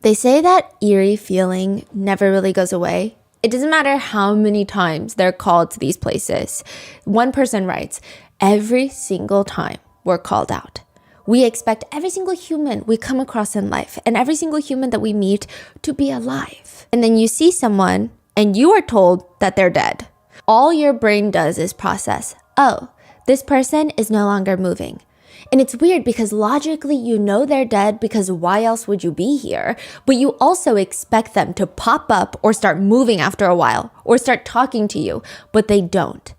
They say that eerie feeling never really goes away. It doesn't matter how many times they're called to these places. One person writes, every single time we're called out, we expect every single human we come across in life and every single human that we meet to be alive. And then you see someone and you are told that they're dead. All your brain does is process, oh, this person is no longer moving. And it's weird because logically you know they're dead because why else would you be here? But you also expect them to pop up or start moving after a while or start talking to you, but they don't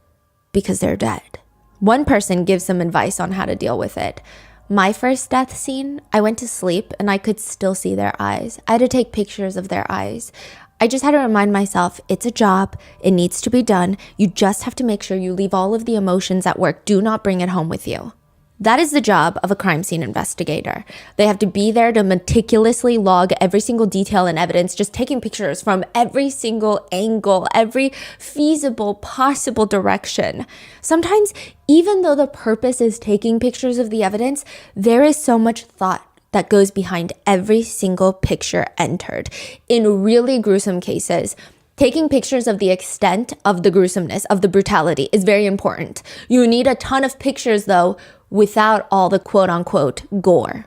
because they're dead. One person gives some advice on how to deal with it. My first death scene, I went to sleep and I could still see their eyes. I had to take pictures of their eyes. I just had to remind myself, it's a job, it needs to be done. You just have to make sure you leave all of the emotions at work. Do not bring it home with you. That is the job of a crime scene investigator. They have to be there to meticulously log every single detail and evidence, just taking pictures from every single angle, every feasible possible direction. Sometimes, even though the purpose is taking pictures of the evidence, there is so much thought that goes behind every single picture entered. In really gruesome cases, taking pictures of the extent of the gruesomeness, of the brutality is very important. You need a ton of pictures though, without all the quote unquote gore.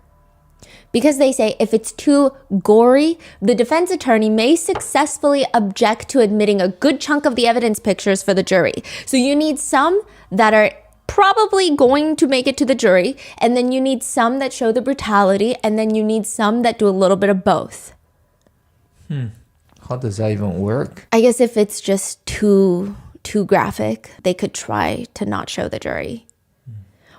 Because they say if it's too gory, the defense attorney may successfully object to admitting a good chunk of the evidence pictures for the jury. So you need some that are probably going to make it to the jury, and then you need some that show the brutality, and then you need some that do a little bit of both. How does that even work? I guess if it's just too graphic, they could try to not show the jury.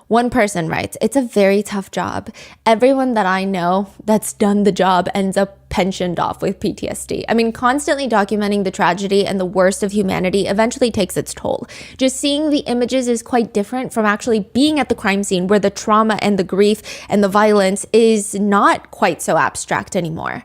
One person writes, it's a very tough job. Everyone that I know that's done the job ends up pensioned off with PTSD. I mean, constantly documenting the tragedy and the worst of humanity eventually takes its toll. Just seeing the images is quite different from actually being at the crime scene where the trauma and the grief and the violence is not quite so abstract anymore.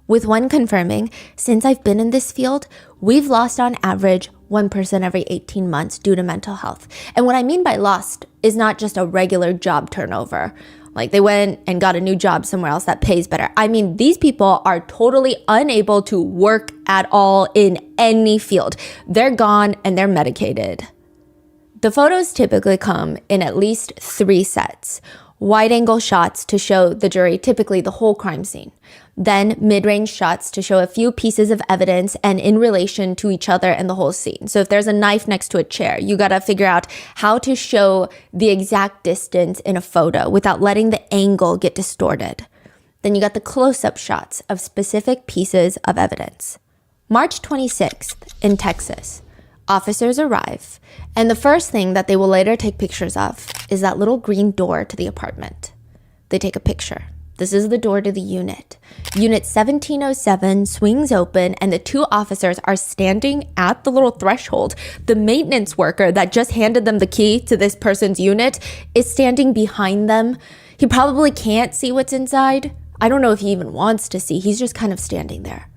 With one confirming, since I've been in this field, we've lost on average 1% every 18 months due to mental health. And what I mean by lost is not just a regular job turnover. Like they went and got a new job somewhere else that pays better. I mean, these people are totally unable to work at all in any field. They're gone and they're medicated. The photos typically come in at least 3 sets. Wide-angle shots to show the jury typically the whole crime scene. Then mid-range shots to show a few pieces of evidence and in relation to each other and the whole scene. So if there's a knife next to a chair, you gotta figure out how to show the exact distance in a photo without letting the angle get distorted. Then you got the close-up shots of specific pieces of evidence. March 26th in Texas. Officers arrive, and the first thing that they will later take pictures of is that little green door to the apartment. They take a picture. This is the door to the unit. Unit 1707 swings open, and the 2 officers are standing at the little threshold. The maintenance worker that just handed them the key to this person's unit is standing behind them. He probably can't see what's inside. I don't know if he even wants to see. He's just kind of standing there.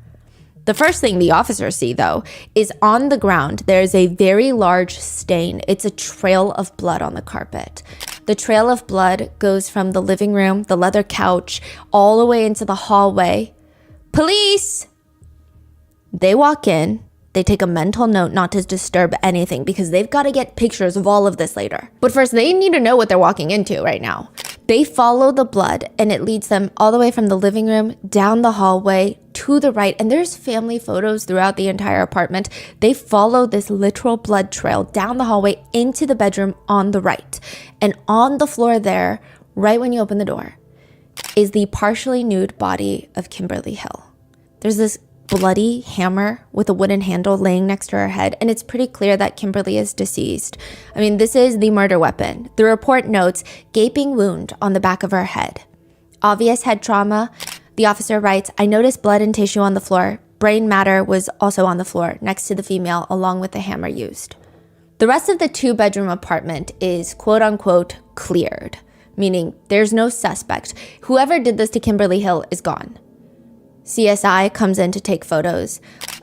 The first thing the officers see, though, is on the ground, there's a very large stain. It's a trail of blood on the carpet. The trail of blood goes from the living room, the leather couch, all the way into the hallway. Police! They walk in. They take a mental note not to disturb anything because they've got to get pictures of all of this later. But first, they need to know what they're walking into right now. They follow the blood and it leads them all the way from the living room down the hallway to the right. And there's family photos throughout the entire apartment. They follow this literal blood trail down the hallway into the bedroom on the right. And on the floor there, right when you open the door, is the partially nude body of Kimberly Hill. There's this bloody hammer with a wooden handle laying next to her head, and it's pretty clear that Kimberly is deceased. I mean, this is the murder weapon. The report notes gaping wound on the back of her head. Obvious head trauma. The officer writes, I noticed blood and tissue on the floor. Brain matter was also on the floor next to the female along with the hammer used. The rest of the 2-bedroom apartment is quote unquote cleared, meaning there's no suspect. Whoever did this to Kimberly Hill is gone. CSI comes in to take photos.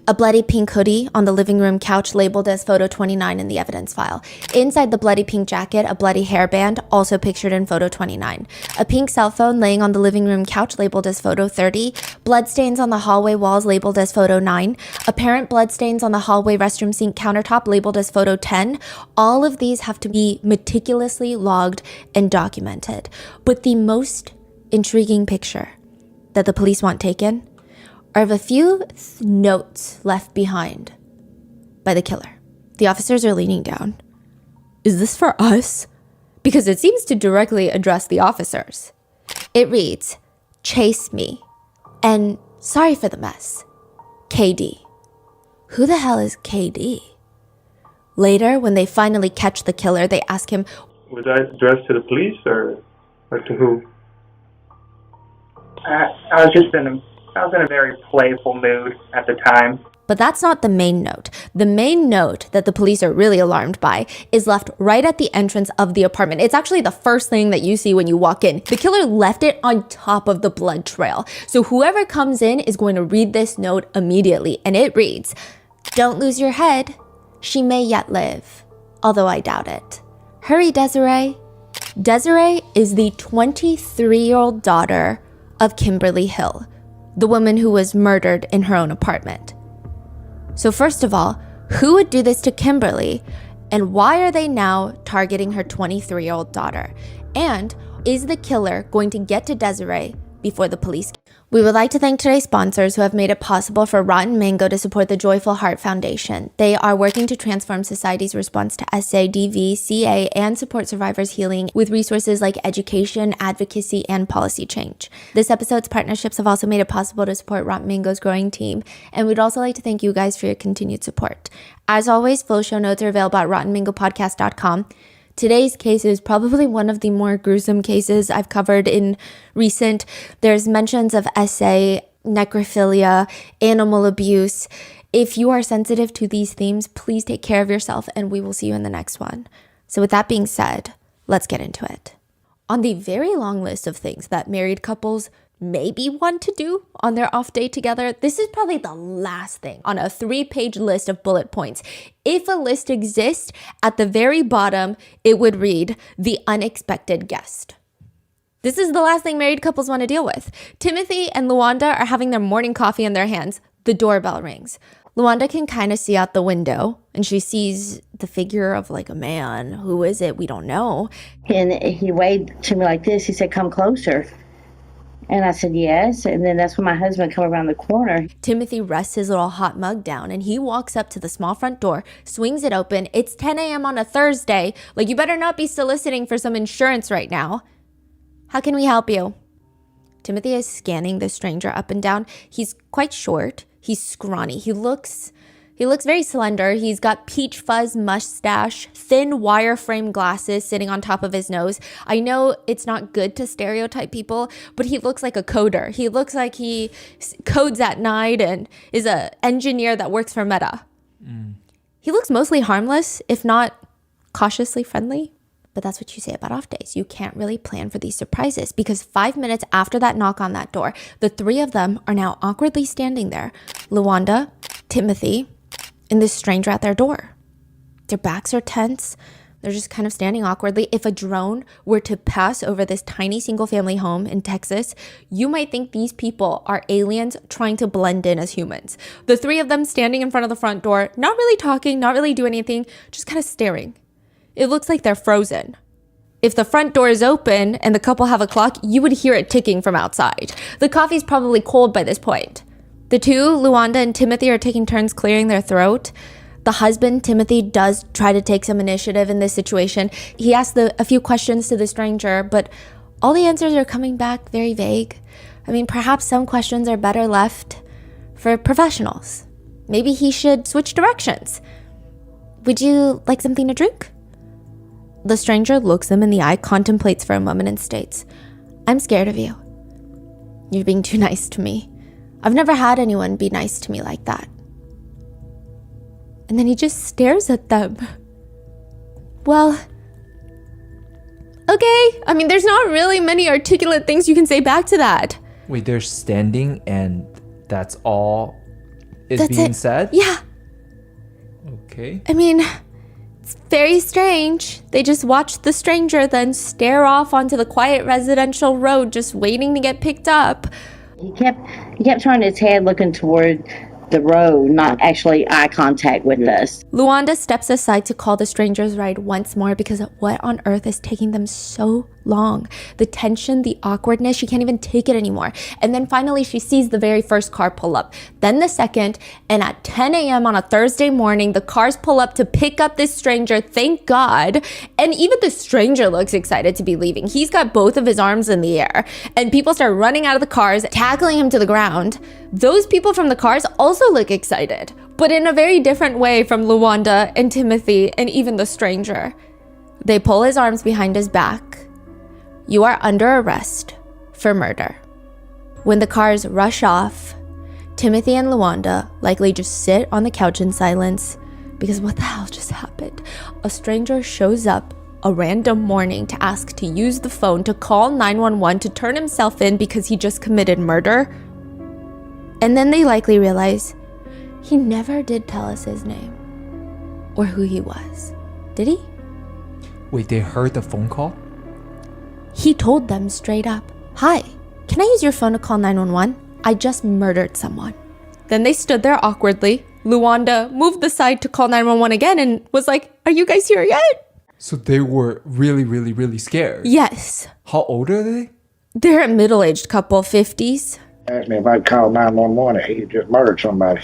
A bloody pink hoodie on the living room couch labeled as photo 29 in the evidence file. Inside the bloody pink jacket, a bloody hairband, also pictured in photo 29. A pink cell phone laying on the living room couch labeled as photo 30. Bloodstains on the hallway walls labeled as photo 9. Apparent bloodstains on the hallway restroom sink countertop labeled as photo 10. All of these have to be meticulously logged and documented. But the most intriguing picture that the police want taken are of a few notes left behind by the killer. The officers are leaning down. Is this for us? Because it seems to directly address the officers. It reads, "Chase me," and "Sorry for the mess, KD." Who the hell is KD? Later, when they finally catch the killer, they ask him, Was that addressed to the police or to who? I was in a very playful mood at the time. But that's not the main note. The main note that the police are really alarmed by is left right at the entrance of the apartment. It's actually the first thing that you see when you walk in. The killer left it on top of the blood trail. So whoever comes in is going to read this note immediately. And it reads, "Don't lose your head. She may yet live, although I doubt it. Hurry, Desiree." Desiree is the 23-year-old daughter of Kimberly Hill, the woman who was murdered in her own apartment. So first of all, who would do this to Kimberly, and why are they now targeting her 23-year-old daughter? And is the killer going to get to Desiree before the police? We would like to thank today's sponsors who have made it possible for Rotten Mango to support the Joyful Heart Foundation. They are working to transform society's response to SADV, CA, and support survivors' healing with resources like education, advocacy, and policy change. This episode's partnerships have also made it possible to support Rotten Mango's growing team, and we'd also like to thank you guys for your continued support. As always, full show notes are available at rottenmangopodcast.com. Today's case is probably one of the more gruesome cases I've covered in recent. There's mentions of SA, necrophilia, animal abuse. If you are sensitive to these themes, please take care of yourself, and we will see you in the next one. So with that being said, let's get into it. On the very long list of things that married couples maybe want to do on their off day together, this is probably the last thing on a 3-page list of bullet points. If a list exists, at the very bottom, it would read, "The unexpected guest." This is the last thing married couples want to deal with. Timothy and Luanda are having their morning coffee in their hands. The doorbell rings. Luanda can kind of see out the window, and she sees the figure of like a man. Who is it? We don't know. And he waved to me like this. He said, "Come closer." And I said, "Yes." And then that's when my husband come around the corner. Timothy rests his little hot mug down, and he walks up to the small front door, swings it open. It's 10 a.m. on a Thursday. Like, you better not be soliciting for some insurance right now. "How can we help you?" Timothy is scanning the stranger up and down. He's quite short. He's scrawny. He looks very slender. He's got peach fuzz mustache, thin wireframe glasses sitting on top of his nose. I know it's not good to stereotype people, but he looks like a coder. He looks like he codes at night and is an engineer that works for Meta. He looks mostly harmless, if not cautiously friendly. But that's what you say about off days. You can't really plan for these surprises, because 5 minutes after that knock on that door, the three of them are now awkwardly standing there. Luanda, Timothy, and this stranger at their door. Their backs are tense. They're just kind of standing awkwardly. If a drone were to pass over this tiny single family home in Texas, you might think these people are aliens trying to blend in as humans. The three of them standing in front of the front door, not really talking, not really doing anything, just kind of staring. It looks like they're frozen. If the front door is open and the couple have a clock, you would hear it ticking from outside. The coffee's probably cold by this point. The two, Luanda and Timothy, are taking turns clearing their throat. The husband, Timothy, does try to take some initiative in this situation. He asks a few questions to the stranger, but all the answers are coming back very vague. I mean, perhaps some questions are better left for professionals. Maybe he should switch directions. "Would you like something to drink?" The stranger looks them in the eye, contemplates for a moment, and states, "I'm scared of you. You're being too nice to me. I've never had anyone be nice to me like that." And then he just stares at them. Well, okay. I mean, there's not really many articulate things you can say back to that. Wait, they're standing and that's all is That's being it. said? Yeah. Okay. I mean, it's very strange. They just watched the stranger then stare off onto the quiet residential road, just waiting to get picked up. He kept turning his head looking toward the road, not actually eye contact with us. Luanda steps aside to call the stranger's ride once more because what on earth is taking them so long? The tension, the awkwardness, she can't even take it anymore. And then finally she sees the very first car pull up, then the second, and at 10 a.m. on a Thursday morning, the cars pull up to pick up this stranger, thank God. And even the stranger looks excited to be leaving. He's got both of his arms in the air, and people start running out of the cars, tackling him to the ground. Those people from the cars also look excited, but in a very different way from Luanda and Timothy and even the stranger. They pull his arms behind his back. You are under arrest for murder. When the cars rush off, Timothy and Luanda likely just sit on the couch in silence because what the hell just happened? A stranger shows up a random morning to ask to use the phone to call 911 to turn himself in because he just committed murder. And then they likely realize he never did tell us his name or who he was. Did he? Wait, they heard the phone call? He told them straight up, "Hi, can I use your phone to call 911? I just murdered someone." Then they stood there awkwardly. Luanda moved aside to call 911 again and was like, "Are you guys here yet?" So they were really, really, really scared. Yes. How old are they? They're a middle-aged couple, 50s. Asked me if I'd call 911. He had just murdered somebody.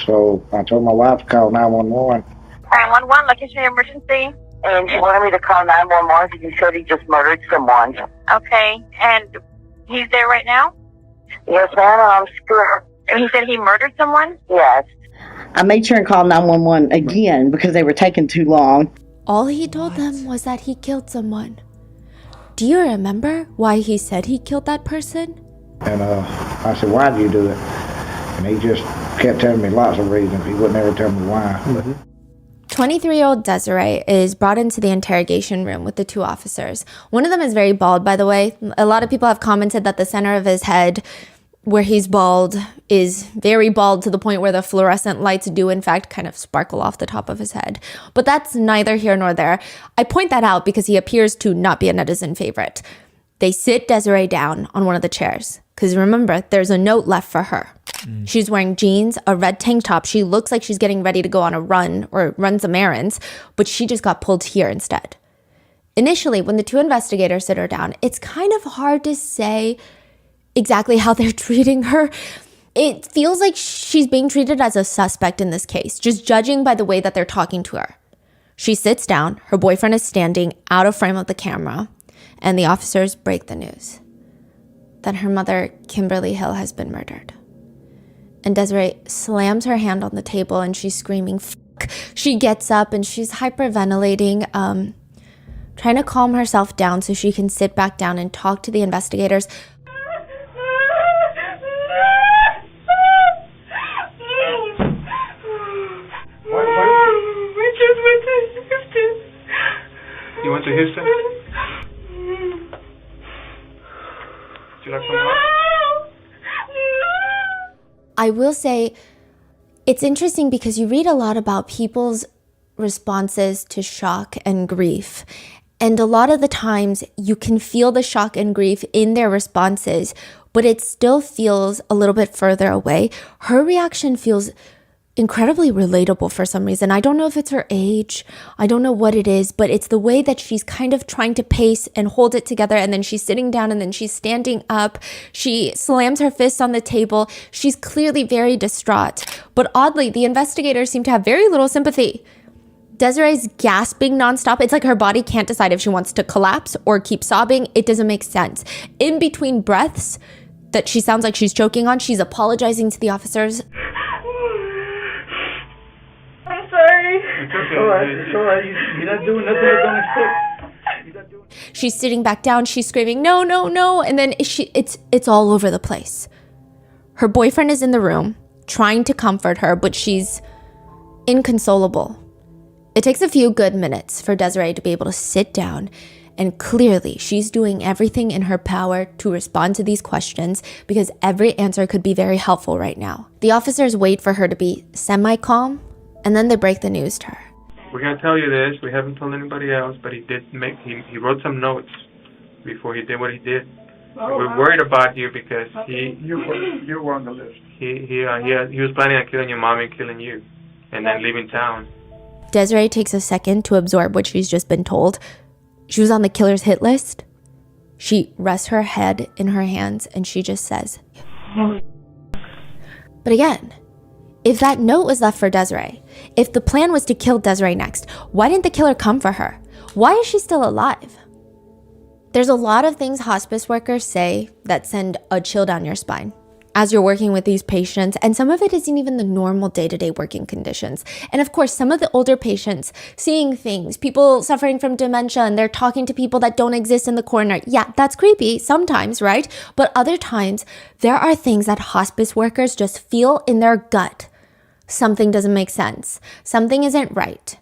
So I told my wife to call 911. 911, location emergency. And she wanted me to call 911 because he said he just murdered someone. Okay, and he's there right now? Yes, ma'am, I'm sure. And he said he murdered someone? Yes. I made sure and call 911 again because they were taking too long. All he told them was that he killed someone. Do you remember why he said he killed that person? And I said, why did you do it? And he just kept telling me lots of reasons. He wouldn't ever tell me why. 23-year-old Desiree is brought into the interrogation room with the two officers. One of them is very bald, by the way. A lot of people have commented that the center of his head, where he's bald, is very bald to the point where the fluorescent lights do, in fact, kind of sparkle off the top of his head. But that's neither here nor there. I point that out because he appears to not be a netizen favorite. They sit Desiree down on one of the chairs. Because remember, there's a note left for her. She's wearing jeans, a red tank top. She looks like she's getting ready to go on a run or run some errands, but she just got pulled here instead. Initially, when the two investigators sit her down, it's kind of hard to say exactly how they're treating her. It feels like she's being treated as a suspect in this case, just judging by the way that they're talking to her. She sits down, her boyfriend is standing out of frame of the camera, and the officers break the news that her mother, Kimberly Hill, has been murdered. And Desiree slams her hand on the table and she's screaming, "Fuck." She gets up and she's hyperventilating, trying to calm herself down so she can sit back down and talk to the investigators. We just went to Houston. You went to Houston? Did you like someone else? I will say it's interesting because you read a lot about people's responses to shock and grief. And a lot of the times you can feel the shock and grief in their responses, but it still feels a little bit further away. Her reaction feels incredibly relatable for some reason. I don't know if it's her age. I don't know what it is, but it's the way that she's kind of trying to pace and hold it together. And then she's sitting down and then she's standing up. She slams her fists on the table. She's clearly very distraught. But oddly, the investigators seem to have very little sympathy. Desiree's gasping nonstop. It's like her body can't decide if she wants to collapse or keep sobbing. It doesn't make sense. In between breaths that she sounds like she's choking on, she's apologizing to the officers. I'm sorry. It's okay. It's all right. You're not doing nothing I don't expect. She's sitting back down. She's screaming, "No, no, no." And then it's all over the place. Her boyfriend is in the room trying to comfort her, but she's inconsolable. It takes a few good minutes for Desiree to be able to sit down And clearly, she's doing everything in her power to respond to these questions because every answer could be very helpful right now. The officers wait for her to be semi-calm, and then they break the news to her. We're going to tell you this. We haven't told anybody else, but he wrote some notes before he did what he did. We're worried about you because You were on the list. he was planning on killing your mom and killing you, and then leaving town. Desiree takes a second to absorb what she's just been told. She was on the killer's hit list. She rests her head in her hands and she just says, but again, if that note was left for Desiree, if the plan was to kill Desiree next, why didn't the killer come for her? Why is she still alive? There's a lot of things hospice workers say that send a chill down your spine as you're working with these patients, and some of it isn't even the normal day-to-day working conditions. And of course, some of the older patients seeing things, people suffering from dementia, and they're talking to people that don't exist in the corner. Yeah, that's creepy sometimes, right? But other times, there are things that hospice workers just feel in their gut. Something doesn't make sense. Something isn't right.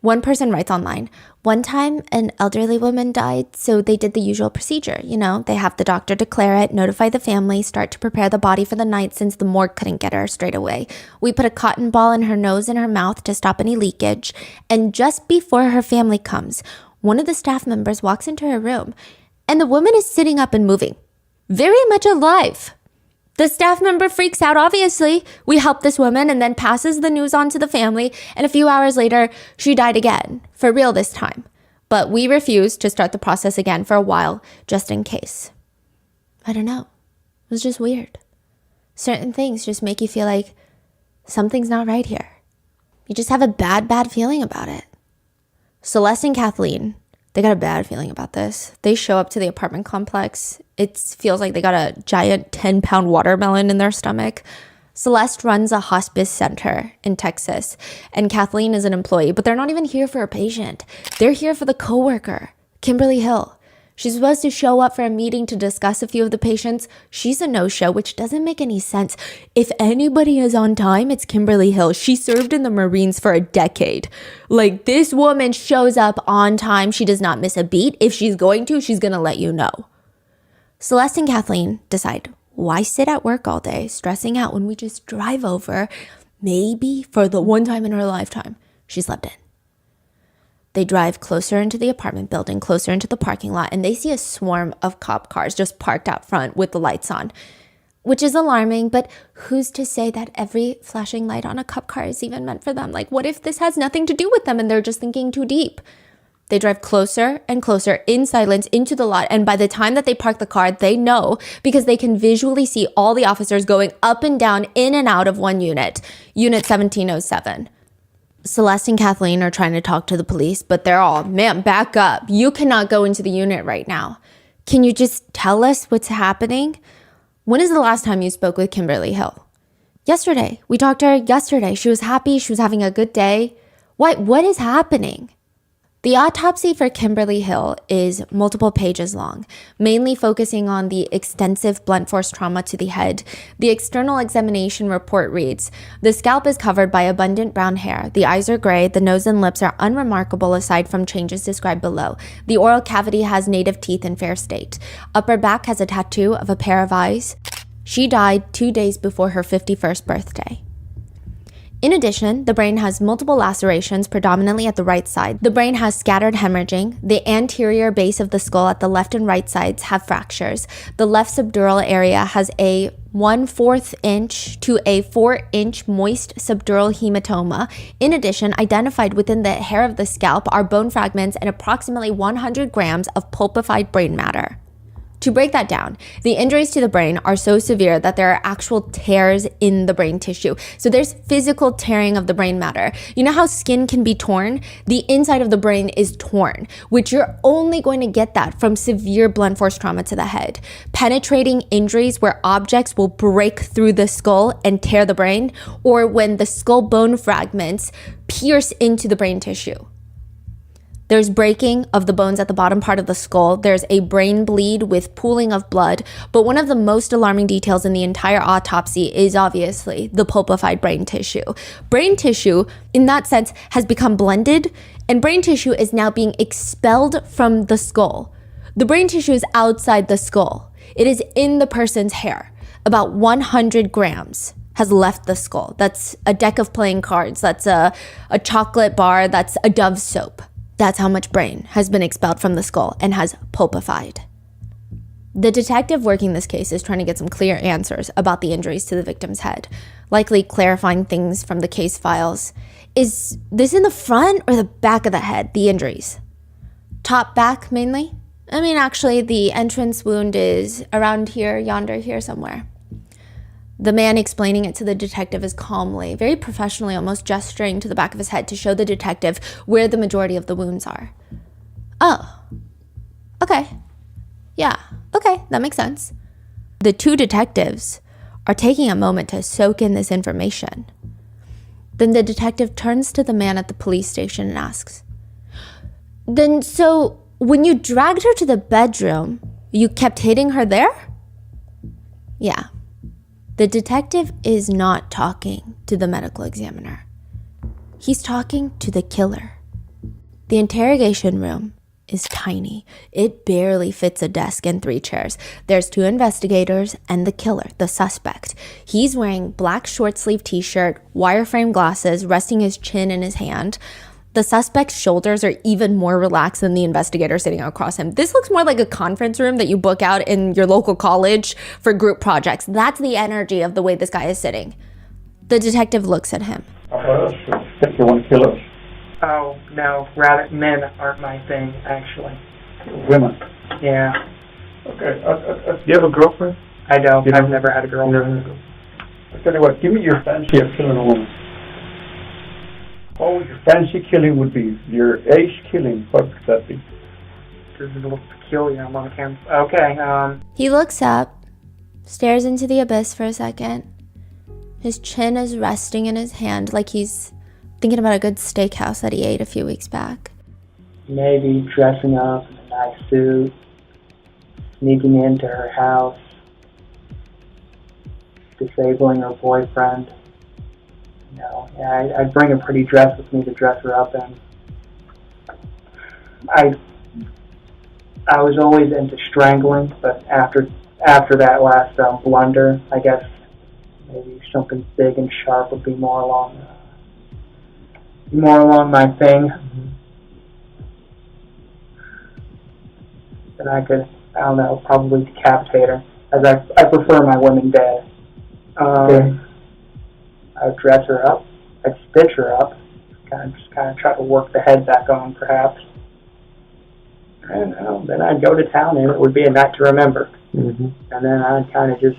One person writes online, one time an elderly woman died, so they did the usual procedure. You know, they have the doctor declare it, notify the family, start to prepare the body for the night since the morgue couldn't get her straight away. We put a cotton ball in her nose and her mouth to stop any leakage. And just before her family comes, one of the staff members walks into her room and the woman is sitting up and moving, very much alive. The staff member freaks out, obviously. We help this woman and then passes the news on to the family. And a few hours later, she died again, for real this time. But we refused to start the process again for a while, just in case. I don't know. It was just weird. Certain things just make you feel like something's not right here. You just have a bad feeling about it. Celeste and Kathleen, they got a bad feeling about this. They show up to the apartment complex. It feels like they got a giant 10-pound watermelon in their stomach. Celeste runs a hospice center in Texas, and Kathleen is an employee, but they're not even here for a patient. They're here for the coworker, Kimberly Hill. She's supposed to show up for a meeting to discuss a few of the patients. She's a no-show, which doesn't make any sense. If anybody is on time, it's Kimberly Hill. She served in the Marines for a decade. Like, this woman shows up on time. She does not miss a beat. If she's going to, she's going to let you know. Celeste and Kathleen decide, why sit at work all day stressing out when we just drive over, maybe for the one time in her lifetime she slept in. They drive closer into the apartment building, closer into the parking lot, and they see a swarm of cop cars just parked out front with the lights on, which is alarming, but who's to say that every flashing light on a cop car is even meant for them? Like, what if this has nothing to do with them and they're just thinking too deep? They drive closer and closer in silence into the lot, and by the time that they park the car, they know because they can visually see all the officers going up and down, in and out of one unit, Unit 1707. Celeste and Kathleen are trying to talk to the police, but they're all, ma'am, back up. You cannot go into the unit right now. Can you just tell us what's happening? When is the last time you spoke with Kimberly Hill? Yesterday. We talked to her yesterday. She was happy. She was having a good day. What is happening? The autopsy for Kimberly Hill is multiple pages long, mainly focusing on the extensive blunt force trauma to the head. The external examination report reads, the scalp is covered by abundant brown hair. The eyes are gray. The nose and lips are unremarkable aside from changes described below. The oral cavity has native teeth in fair state. Upper back has a tattoo of a pair of eyes. She died 2 days before her 51st birthday. In addition, the brain has multiple lacerations, predominantly at the right side. The brain has scattered hemorrhaging. The anterior base of the skull at the left and right sides have fractures. The left subdural area has a 1/4 inch to a 4-inch moist subdural hematoma. In addition, identified within the hair of the scalp are bone fragments and approximately 100 grams of pulpified brain matter. To break that down, the injuries to the brain are so severe that there are actual tears in the brain tissue. So there's physical tearing of the brain matter. You know how skin can be torn? The inside of the brain is torn, which you're only going to get that from severe blunt force trauma to the head. Penetrating injuries where objects will break through the skull and tear the brain, or when the skull bone fragments pierce into the brain tissue. There's breaking of the bones at the bottom part of the skull. There's a brain bleed with pooling of blood. But one of the most alarming details in the entire autopsy is obviously the pulpified brain tissue. Brain tissue, in that sense, has become blended, and brain tissue is now being expelled from the skull. The brain tissue is outside the skull. It is in the person's hair. About 100 grams has left the skull. That's a deck of playing cards. That's a chocolate bar. That's a Dove soap. That's how much brain has been expelled from the skull and has pulpified. The detective working this case is trying to get some clear answers about the injuries to the victim's head, likely clarifying things from the case files. Is this in the front or the back of the head, the injuries? Top, back, mainly? I mean, actually, the entrance wound is around here, yonder, here somewhere. The man explaining it to the detective is calmly, very professionally, almost gesturing to the back of his head to show the detective where the majority of the wounds are. Oh, okay. Yeah, okay, that makes sense. The two detectives are taking a moment to soak in this information. Then the detective turns to the man at the police station and asks, "Then so when you dragged her to the bedroom, you kept hitting her there?" Yeah. The detective is not talking to the medical examiner. He's talking to the killer. The interrogation room is tiny. It barely fits a desk and 3 chairs. There's 2 investigators and the killer, the suspect. He's wearing black short-sleeve t-shirt, wireframe glasses, resting his chin in his hand. The suspect's shoulders are even more relaxed than the investigator sitting across him. This looks more like a conference room that you book out in your local college for group projects. That's the energy of the way this guy is sitting. The detective looks at him. Think you want to kill us? Oh, no, rather, men aren't my thing, actually. Women. Yeah, Okay. You have a girlfriend? I don't. You I've don't? never had a girlfriend. I tell you what, give me your fancy of killing a woman. Oh, your fancy killing would be your ace killing. What would that be? This is a little peculiar. I'm on camera. Okay, He looks up, stares into the abyss for a second. His chin is resting in his hand like he's thinking about a good steakhouse that he ate a few weeks back. maybe dressing up in a nice suit, sneaking into her house, disabling her boyfriend. You know, yeah, I'd bring a pretty dress with me to dress her up in. I was always into strangling, but after that last blunder, I guess maybe something big and sharp would be more along my thing. Then I could, I don't know, probably decapitate her, as I prefer my women dead. I'd dress her up, I'd stitch her up, kind of try to work the head back on, perhaps. And then I'd go to town, and it would be a night to remember. Mm-hmm. And then I'd kind of just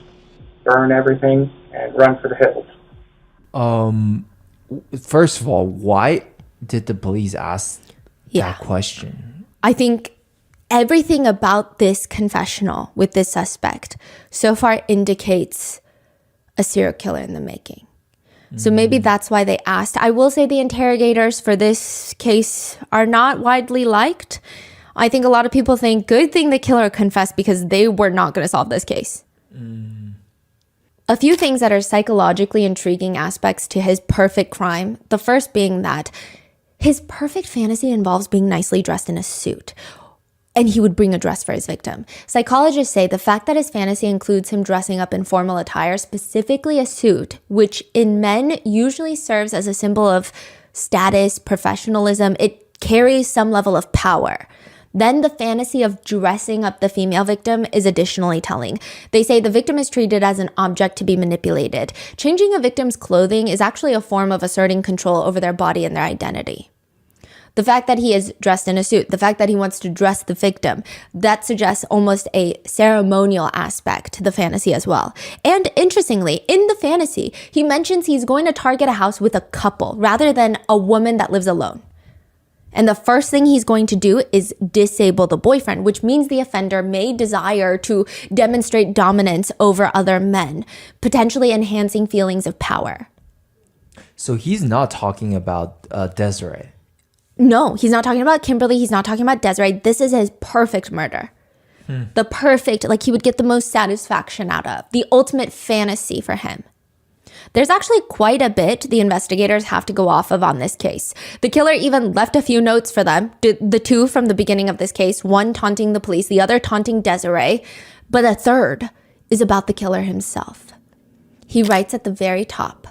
burn everything and run for the hills. First of all, why did the police ask that question? I think everything about this confessional with this suspect so far indicates a serial killer in the making. So maybe that's why they asked. I will say the interrogators for this case are not widely liked. I think a lot of people think, good thing the killer confessed because they were not going to solve this case. A few things that are psychologically intriguing aspects to his perfect crime. The first being that his perfect fantasy involves being nicely dressed in a suit. And he would bring a dress for his victim. Psychologists say the fact that his fantasy includes him dressing up in formal attire, specifically a suit, which in men usually serves as a symbol of status, professionalism, it carries some level of power. Then the fantasy of dressing up the female victim is additionally telling. They say the victim is treated as an object to be manipulated. Changing a victim's clothing is actually a form of asserting control over their body and their identity. The fact that he is dressed in a suit, the fact that he wants to dress the victim, that suggests almost a ceremonial aspect to the fantasy as well. And interestingly, in the fantasy, he mentions he's going to target a house with a couple rather than a woman that lives alone. And the first thing he's going to do is disable the boyfriend, which means the offender may desire to demonstrate dominance over other men, potentially enhancing feelings of power. So he's not talking about Desiree. No, he's not talking about Kimberly. He's not talking about Desiree. This is his perfect murder. The perfect, like he would get the most satisfaction out of. The ultimate fantasy for him. There's actually quite a bit the investigators have to go off of on this case. The killer even left a few notes for them. The two from the beginning of this case, one taunting the police, the other taunting Desiree. But a third is about the killer himself. He writes at the very top,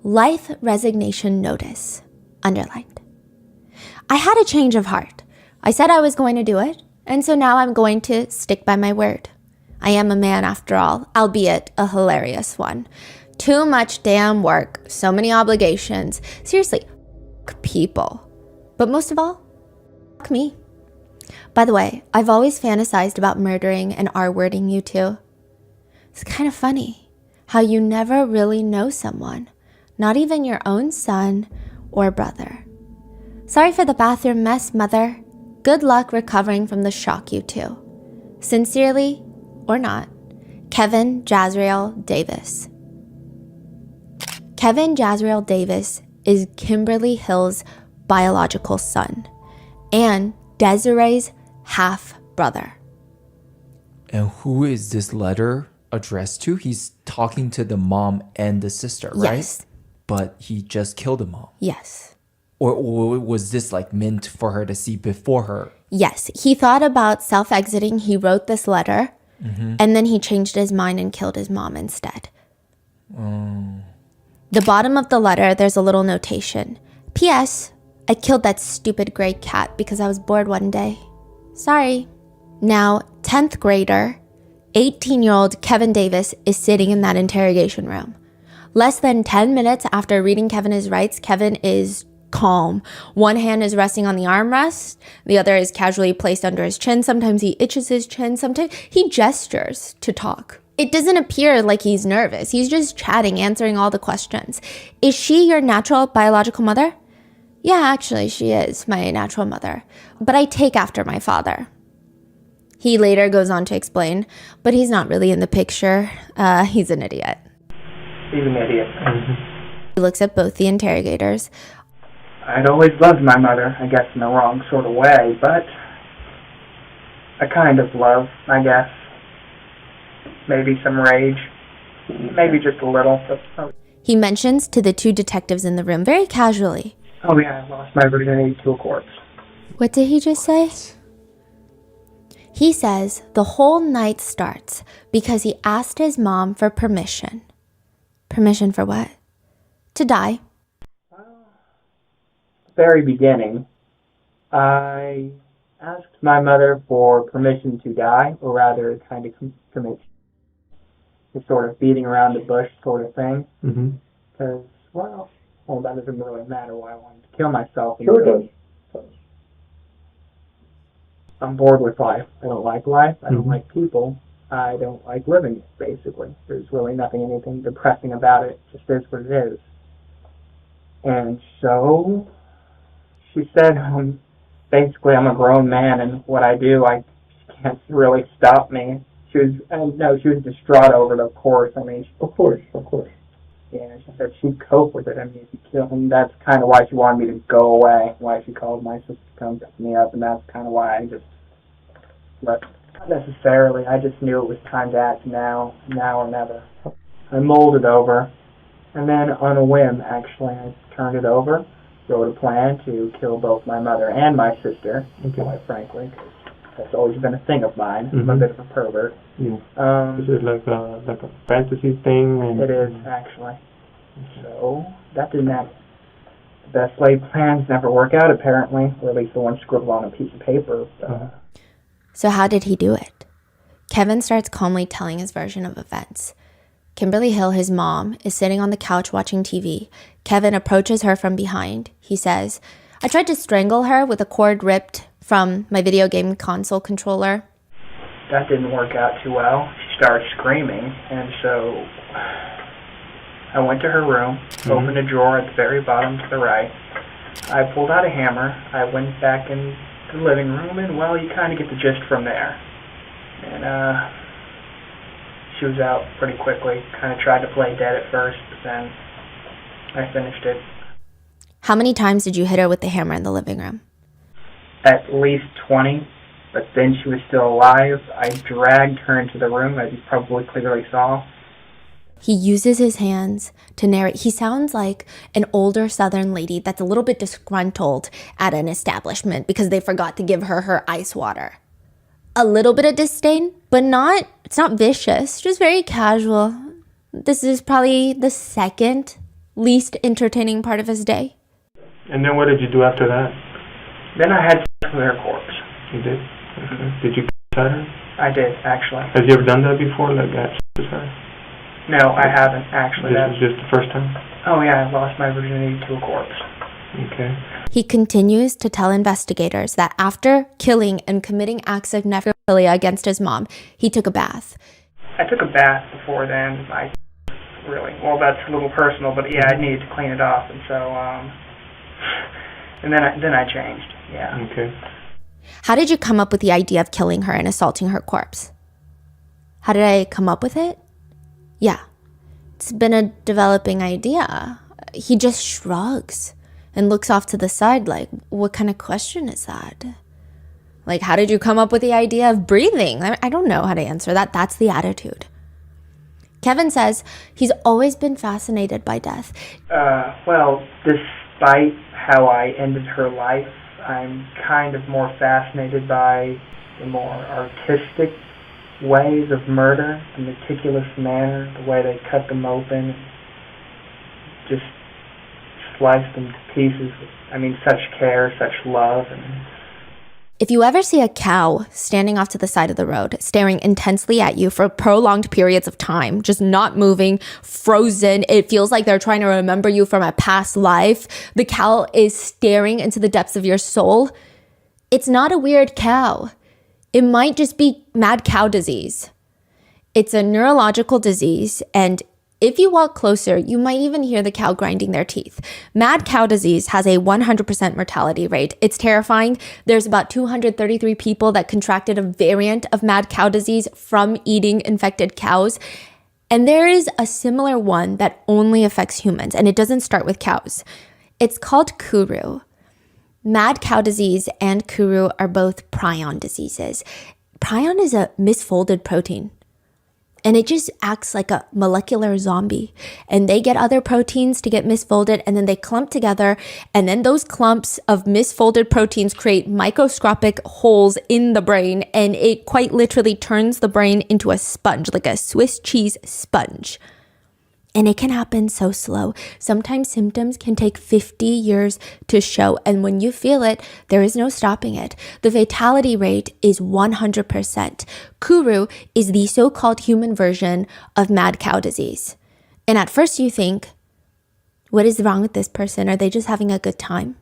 life resignation notice, underlined. I had a change of heart. I said I was going to do it, and so now I'm going to stick by my word. I am a man after all, albeit a hilarious one. Too much damn work, so many obligations. Seriously, people. But most of all, me. By the way, I've always fantasized about murdering and R-wording you two. It's kind of funny how you never really know someone, not even your own son or brother. Sorry for the bathroom mess, Mother. Good luck recovering from the shock, you two. Sincerely, or not, Kevin Jazrael Davis. Kevin Jazrael Davis is Kimberly Hill's biological son and Desiree's half-brother. And who is this letter addressed to? He's talking to the mom and the sister, right? Yes. But he just killed the mom. Yes. Or was this like meant for her to see before her? Yes. He thought about self-exiting. He wrote this letter, and then he changed his mind and killed his mom instead. The bottom of the letter, there's a little notation. P.S. I killed that stupid gray cat because I was bored one day. Sorry. Now, 10th grader, 18-year-old Kevin Davis is sitting in that interrogation room. Less than 10 minutes after reading Kevin his rights, Kevin is calm. One hand is resting on the armrest. The other is casually placed under his chin. Sometimes he itches his chin. Sometimes he gestures to talk. It doesn't appear like he's nervous. He's just chatting, answering all the questions. Is she your natural biological mother? Yeah, actually, she is my natural mother. But I take after my father. He later goes on to explain, but he's not really in the picture. He's an idiot. He's an idiot. He looks at both the interrogators. I'd always loved my mother, I guess in the wrong sort of way, but a kind of love, I guess. Maybe some rage. Maybe just a little. He mentions to the two detectives in the room very casually. Oh yeah, I lost my virginity to a corpse. What did he just say? He says the whole night starts because he asked his mom for permission. Permission for what? To die. Very beginning, I asked my mother for permission to die, or rather kind of commit the sort of beating around the bush sort of thing. Because, well, that doesn't really matter why I wanted to kill myself. Sure does. I'm bored with life. I don't like life. I don't like people. I don't like living it, basically. There's really anything depressing about it. It just is what it is. And so she said, basically, I'm a grown man, and what I do, I can't really stop me. She was distraught over it, of course. I mean, of course. Yeah, she said she'd cope with it. I mean, if you kill him, that's kind of why she wanted me to go away, why she called my sister to come pick me up, and that's kind of why I just left. Not necessarily, I just knew it was time to act now or never. I mulled it over, and then on a whim, actually, I turned it over, wrote a plan to kill both my mother and my sister, quite frankly, because that's always been a thing of mine. I'm a bit of a pervert. Is it like a fantasy thing? It is, actually. So, that didn't happen. The best laid plans never work out, apparently, or at least the one scribbled on a piece of paper. So how did he do it? Kevin starts calmly telling his version of events. Kimberly Hill, his mom, is sitting on the couch watching TV. Kevin approaches her from behind. He says, I tried to strangle her with a cord ripped from my video game console controller. That didn't work out too well. She started screaming, and so I went to her room, opened a drawer at the very bottom to the right. I pulled out a hammer. I went back in the living room, and, well, you kind of get the gist from there. And, she was out pretty quickly. Kind of tried to play dead at first, but then I finished it. How many times did you hit her with the hammer in the living room? at least 20, but then she was still alive. I dragged her into the room, as you probably clearly saw. He uses his hands to narrate. He sounds like an older Southern lady that's a little bit disgruntled at an establishment because they forgot to give her ice water. A little bit of disdain, but it's not vicious, just very casual. This is probably the second least entertaining part of his day. And then what did you do after that? Then I had sex with her corpse. You did? Okay. Did you cut her? I did, actually. Have you ever done that before, like had sex with her? No, I haven't, actually. This is just the first time? Oh, yeah, I lost my virginity to a corpse. Okay. He continues to tell investigators that after killing and committing acts of necrophilia against his mom, he took a bath. I took a bath before then. Well, that's a little personal, but yeah, I needed to clean it off, and so, and then I changed, yeah. Okay. How did you come up with the idea of killing her and assaulting her corpse? How did I come up with it? Yeah, it's been a developing idea. He just shrugs and looks off to the side like, what kind of question is that? Like, how did you come up with the idea of breathing? I don't know how to answer that. That's the attitude. Kevin says he's always been fascinated by death. Well, despite how I ended her life, I'm kind of more fascinated by the more artistic ways of murder, the meticulous manner, the way they cut them open, just slice them to pieces with, such care, such love. And if you ever see a cow standing off to the side of the road, staring intensely at you for prolonged periods of time, just not moving, frozen, it feels like they're trying to remember you from a past life, the cow is staring into the depths of your soul, it's not a weird cow. It might just be mad cow disease. It's a neurological disease, and if you walk closer, you might even hear the cow grinding their teeth. Mad cow disease has a 100% mortality rate. It's terrifying. There's about 233 people that contracted a variant of mad cow disease from eating infected cows. And there is a similar one that only affects humans, and it doesn't start with cows. It's called Kuru. Mad cow disease and Kuru are both prion diseases. Prion is a misfolded protein, and it just acts like a molecular zombie. And they get other proteins to get misfolded, and then they clump together, and then those clumps of misfolded proteins create microscopic holes in the brain, and it quite literally turns the brain into a sponge, like a Swiss cheese sponge. And it can happen so slow. Sometimes symptoms can take 50 years to show. And when you feel it, there is no stopping it. The fatality rate is 100%. Kuru is the so-called human version of mad cow disease. And at first you think, what is wrong with this person? Are they just having a good time?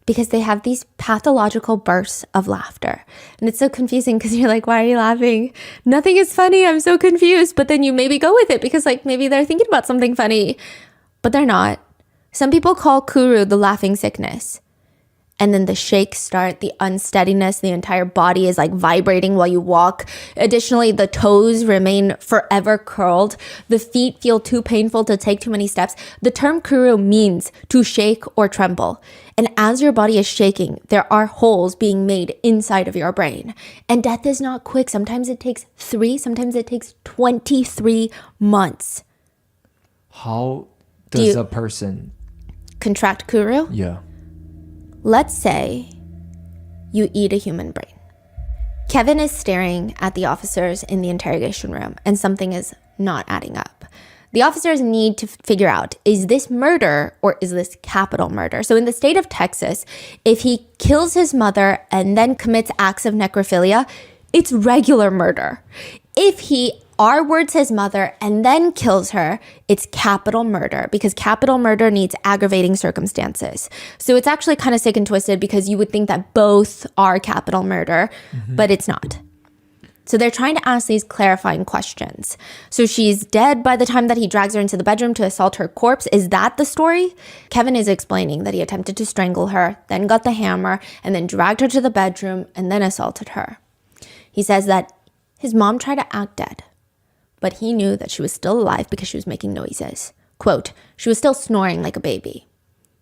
Because they have these pathological bursts of laughter. And it's so confusing because you're like, why are you laughing? Nothing is funny. I'm so confused. But then you maybe go with it because maybe they're thinking about something funny, but they're not. Some people call Kuru the laughing sickness. And then the shakes start, the unsteadiness, the entire body is vibrating while you walk. Additionally, the toes remain forever curled. The feet feel too painful to take too many steps. The term Kuru means to shake or tremble. And as your body is shaking, there are holes being made inside of your brain. And death is not quick. Sometimes it takes 3, sometimes it takes 23 months. How does a person contract Kuru? Yeah. Let's say you eat a human brain. Kevin is staring at the officers in the interrogation room, and something is not adding up. The officers need to figure out, is this murder or is this capital murder? So in the state of Texas, if he kills his mother and then commits acts of necrophilia, it's regular murder. If he R-words his mother and then kills her, it's capital murder, because capital murder needs aggravating circumstances. So it's actually kind of sick and twisted because you would think that both are capital murder, but it's not. So they're trying to ask these clarifying questions. So she's dead by the time that he drags her into the bedroom to assault her corpse. Is that the story? Kevin is explaining that he attempted to strangle her, then got the hammer, and then dragged her to the bedroom and then assaulted her. He says that his mom tried to act dead, but he knew that she was still alive because she was making noises. Quote, she was still snoring like a baby.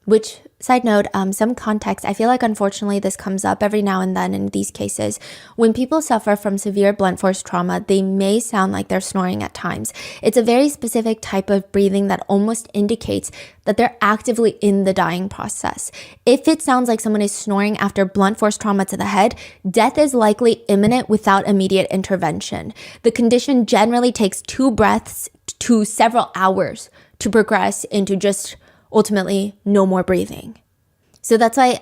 Which, side note, some context, I feel like unfortunately this comes up every now and then in these cases. When people suffer from severe blunt force trauma, they may sound like they're snoring at times. It's a very specific type of breathing that almost indicates that they're actively in the dying process. If it sounds like someone is snoring after blunt force trauma to the head, death is likely imminent without immediate intervention. The condition generally takes 2 breaths to several hours to progress into just ultimately no more breathing. So that's why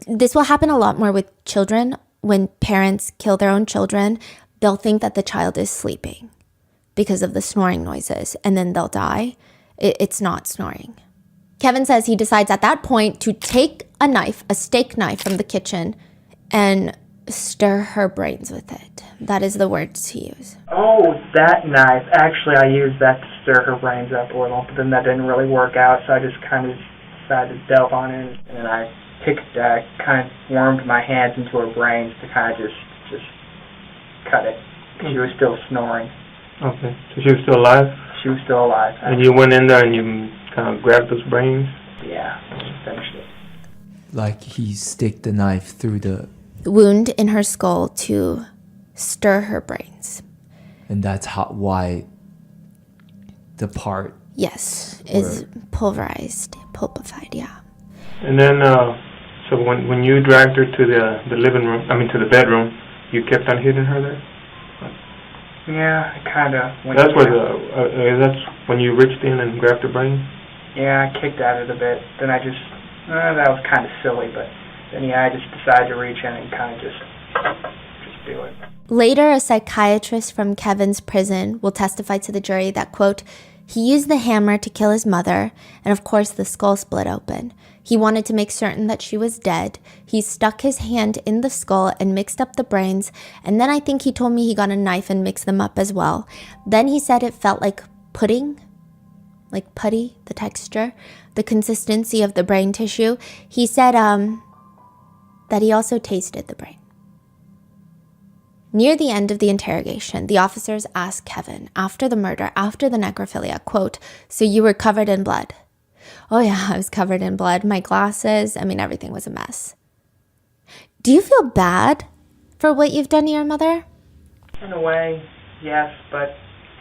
this will happen a lot more with children. When parents kill their own children, they'll think that the child is sleeping because of the snoring noises, and then they'll die. It's not snoring. Kevin says he decides at that point to take a knife, a steak knife from the kitchen, and stir her brains with it. That is the words to use. Oh, that knife. Actually, I used that to stir her brains up a little, but then that didn't really work out, so I just kind of decided to delve on it, and I kind of warmed my hands into her brains to kind of just cut it. She was still snoring. Okay. So she was still alive? She was still alive. And you went in there and you kind of grabbed those brains? Yeah, finished it. Like he stick the knife through the wound in her skull to stir her brains. And that's why the part is pulverized, pulpified, yeah. And then so when you dragged her to the living room, to the bedroom, you kept on hitting her there? Yeah, I kind of went. That's where that's when you reached in and grabbed her brain? Yeah, I kicked at it a bit. Then I just that was kind of silly, but then I just decided to reach in and kind of just do it. Later, a psychiatrist from Kevin's prison will testify to the jury that, quote, he used the hammer to kill his mother, and of course the skull split open. He wanted to make certain that she was dead. He stuck his hand in the skull and mixed up the brains, and then I think he told me he got a knife and mixed them up as well. Then he said it felt like pudding, like putty, the texture, the consistency of the brain tissue. He said that he also tasted the brain. Near the end of the interrogation, the officers asked Kevin, after the murder, after the necrophilia, quote, so you were covered in blood? Oh yeah, I was covered in blood. My glasses, everything was a mess. Do you feel bad for what you've done to your mother? In a way, yes, but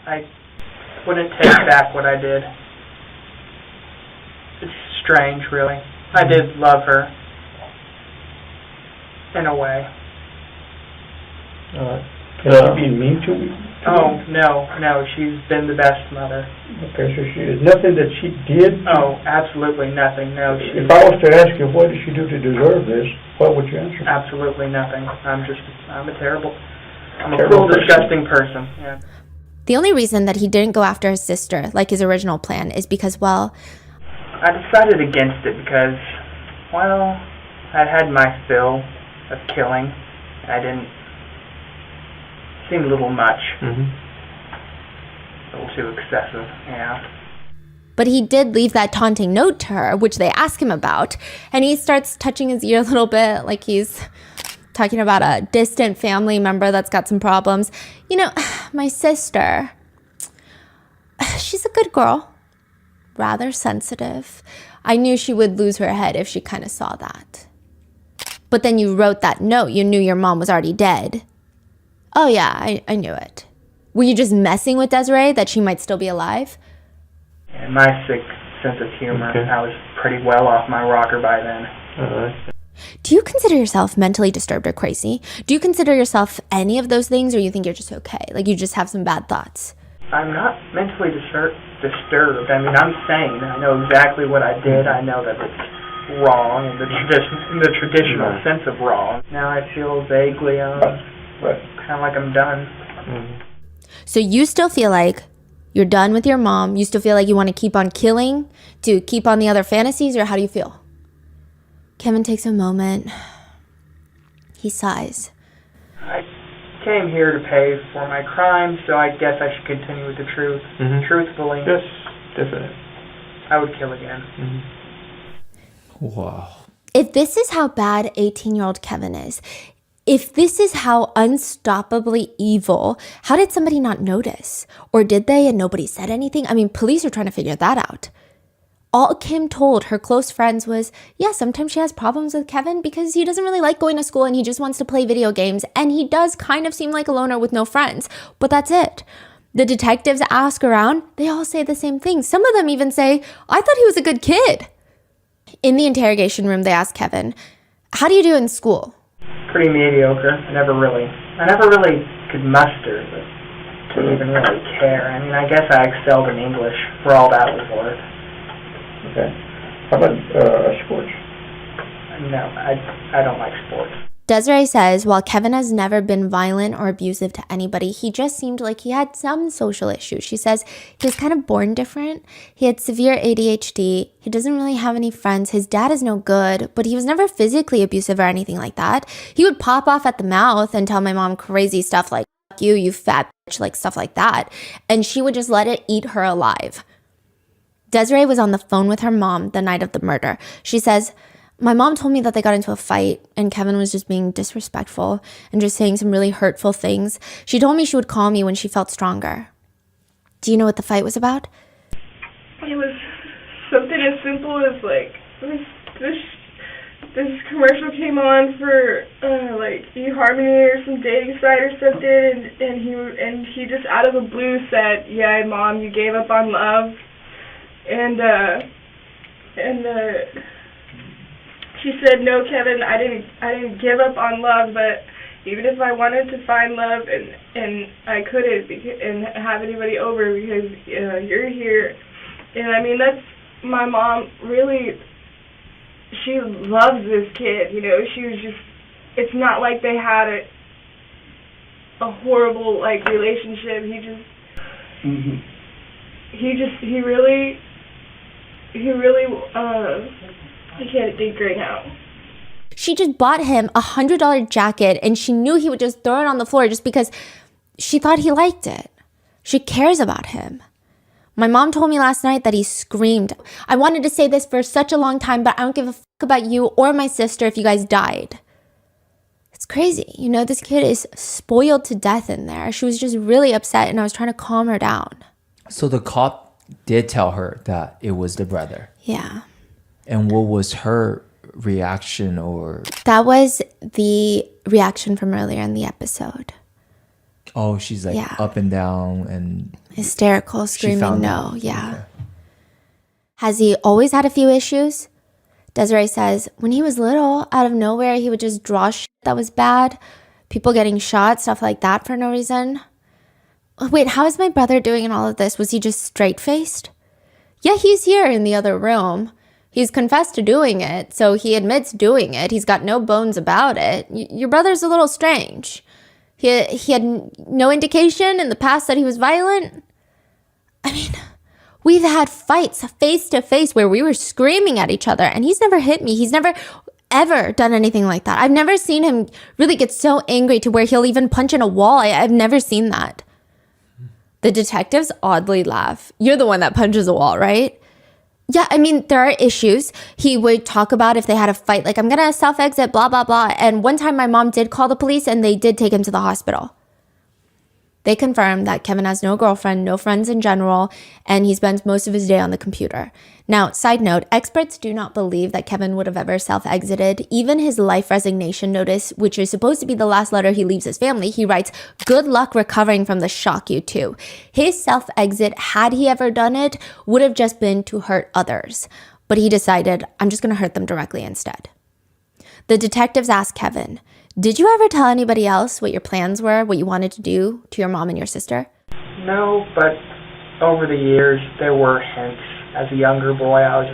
I wouldn't take back what I did. It's strange, really. I did love her. In a way. Can she be mean to me? Oh, no, she's been the best mother. Okay, so nothing that she did? Oh, absolutely nothing, no. If I was to ask you, what did she do to deserve this, what would you answer? Absolutely nothing. I'm a cruel, disgusting person. Yeah. The only reason that he didn't go after his sister, like his original plan, is because, well, I decided against it because, well, I'd had my fill of killing. I didn't. Seemed a little much. Mm-hmm. A little too excessive, yeah. But he did leave that taunting note to her, which they ask him about, and he starts touching his ear a little bit, like he's talking about a distant family member that's got some problems. My sister, she's a good girl, rather sensitive. I knew she would lose her head if she kind of saw that. But then you wrote that note. You knew your mom was already dead. Oh yeah, I knew it. Were you just messing with Desiree that she might still be alive? And my sick sense of humor, okay. I was pretty well off my rocker by then. Do you consider yourself mentally disturbed or crazy? Do you consider yourself any of those things, or you think you're just okay? Like you just have some bad thoughts? I'm not mentally disturbed. I'm sane. I know exactly what I did. I know that it's wrong in the traditional sense of wrong. Now I feel vaguely kind of like I'm done. Mm-hmm. So you still feel like you're done with your mom? You still feel like you want to keep on killing to keep on the other fantasies, or how do you feel? Kevin takes a moment. He sighs. I came here to pay for my crime, so I guess I should continue with the truth. Mm-hmm. Truthfully. Yes, definitely. I would kill again. Mm-hmm. Wow. If this is how bad 18-year-old Kevin is, if this is how unstoppably evil, how did somebody not notice? Or did they and nobody said anything? Police are trying to figure that out. All Kim told her close friends was, yeah, sometimes she has problems with Kevin because he doesn't really like going to school and he just wants to play video games. And he does kind of seem like a loner with no friends. But that's it. The detectives ask around. They all say the same thing. Some of them even say, I thought he was a good kid. In the interrogation room, they ask Kevin, how do you do in school? Pretty mediocre. I never really could muster, but didn't even really care. I mean, I guess I excelled in English for all that was worth. Okay. How about sports? No, I don't like sports. Desiree says while Kevin has never been violent or abusive to anybody, he just seemed like he had some social issues. She says he was kind of born different. He had severe ADHD. He doesn't really have any friends. His dad is no good, but he was never physically abusive or anything like that. He would pop off at the mouth and tell my mom crazy stuff like, "Fuck you, you fat bitch," like stuff like that. And she would just let it eat her alive. Desiree was on the phone with her mom the night of the murder. She says, my mom told me that they got into a fight and Kevin was just being disrespectful and just saying some really hurtful things. She told me she would call me when she felt stronger. Do you know what the fight was about? It was something as simple as like this commercial came on for like eHarmony or some dating site or something, and he just out of the blue said, "Yeah, Mom, you gave up on love," and she said, "No, Kevin, I didn't give up on love, but even if I wanted to find love and I couldn't and have anybody over because you're here." And I mean, that's my mom. Really, she loves this kid. You know, she was just. It's not like they had a horrible like relationship. He just. Mm-hmm. He really. I can't think right now. She just bought him a $100 jacket and she knew he would just throw it on the floor just because she thought he liked it. She cares about him. My mom told me last night that he screamed, "I wanted to say this for such a long time, but I don't give a fuck about you or my sister if you guys died." It's crazy. You know, this kid is spoiled to death in there. She was just really upset and I was trying to calm her down. So the cop did tell her that it was the brother. Yeah. And what was her reaction or... That was the reaction from earlier in the episode. Oh, she's like up and down and... hysterical, screaming no. Out. Yeah. Okay. Has he always had a few issues? Desiree says, when he was little, out of nowhere, he would just draw shit that was bad. People getting shot, stuff like that for no reason. Wait, how is my brother doing in all of this? Was he just straight-faced? Yeah, he's here in the other room. He's confessed to doing it, so he admits doing it. He's got no bones about it. Your brother's a little strange. He had no indication in the past that he was violent. I mean, we've had fights face to face where we were screaming at each other, and he's never hit me. He's never ever done anything like that. I've never seen him really get so angry to where he'll even punch in a wall. I've never seen that. The detectives oddly laugh. You're the one that punches a wall, right? Yeah, I mean, there are issues. He would talk about if they had a fight, like, I'm going to self-exit, blah, blah, blah. And one time my mom did call the police and they did take him to the hospital. They confirmed that Kevin has no girlfriend, no friends in general, and he spends most of his day on the computer. Now, side note, experts do not believe that Kevin would have ever self-exited. Even his life resignation notice, which is supposed to be the last letter he leaves his family, he writes, "Good luck recovering from the shock, you two." His self-exit, had he ever done it, would have just been to hurt others. But he decided, I'm just going to hurt them directly instead. The detectives asked Kevin, did you ever tell anybody else what your plans were, what you wanted to do to your mom and your sister? No, but over the years, there were hints. As a younger boy, I was